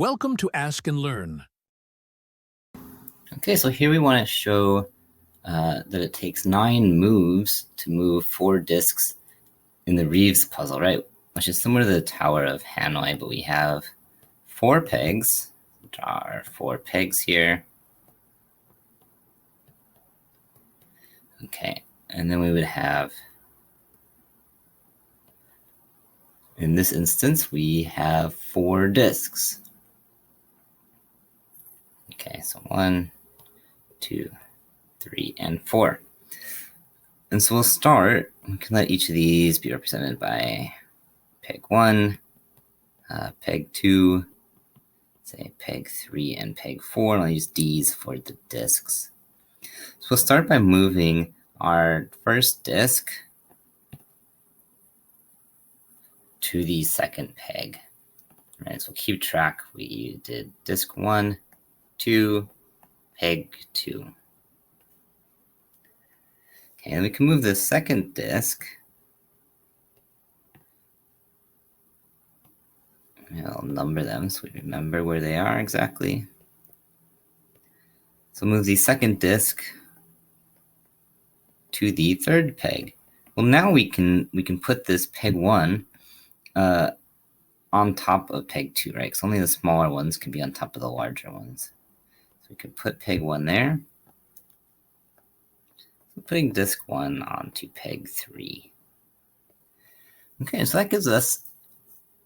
Welcome to Ask and Learn. Okay, so here we want to show that it takes 9 moves to move 4 discs in the Reve's puzzle, right? Which is similar to the Tower of Hanoi, but we have 4 pegs. Draw our 4 pegs here. Okay, and then we would have, in this instance, we have 4 discs. Okay, so 1, 2, 3, and 4. And so we'll start, we can let each of these be represented by peg 1, peg 2, say peg 3, and peg 4, and I'll use D's for the discs. So we'll start by moving our first disc to the second peg. All right, so keep track. We did disc 1, 2, peg 2. Okay, and we can move the second disc. I'll number them so we remember where they are exactly. So move the second disc to the third peg. Well, now we can put this peg 1 on top of peg 2, right? Because only the smaller ones can be on top of the larger ones. So we could put peg 1 there. So putting disc 1 onto peg 3. Okay, so that gives us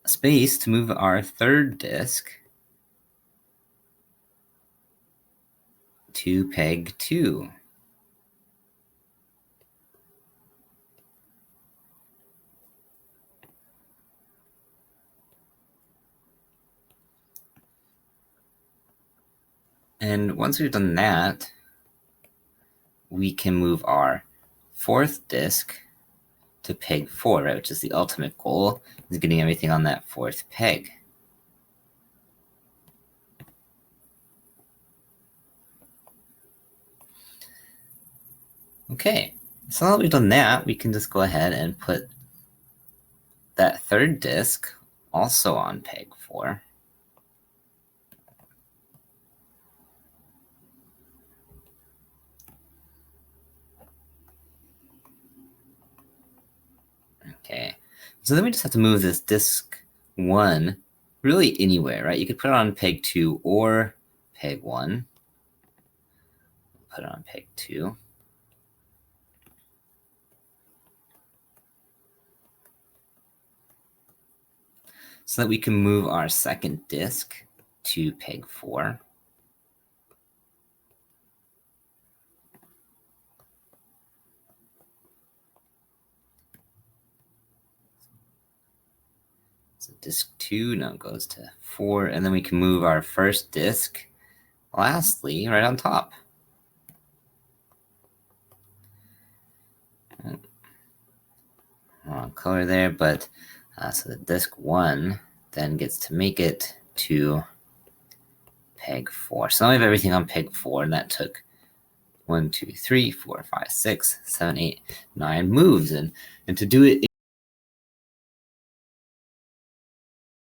space to move our third disc to peg 2. And once we've done that, we can move our fourth disc to peg 4, right? Which is the ultimate goal, is getting everything on that fourth peg. Okay, so now that we've done that, we can just go ahead and put that third disc also on peg 4. Okay, so then we just have to move this disc 1 really anywhere, right? You could put it on peg 2 or peg 1. Put it on peg 2. So that we can move our second disc to peg 4. So disc 2 now goes to 4, and then we can move our first disc lastly right on top. Wrong color there, but so the disc 1 then gets to make it to peg 4. So now we have everything on peg 4, and that took 1, 2, 3, 4, 5, 6, 7, 8, 9 moves. And to do it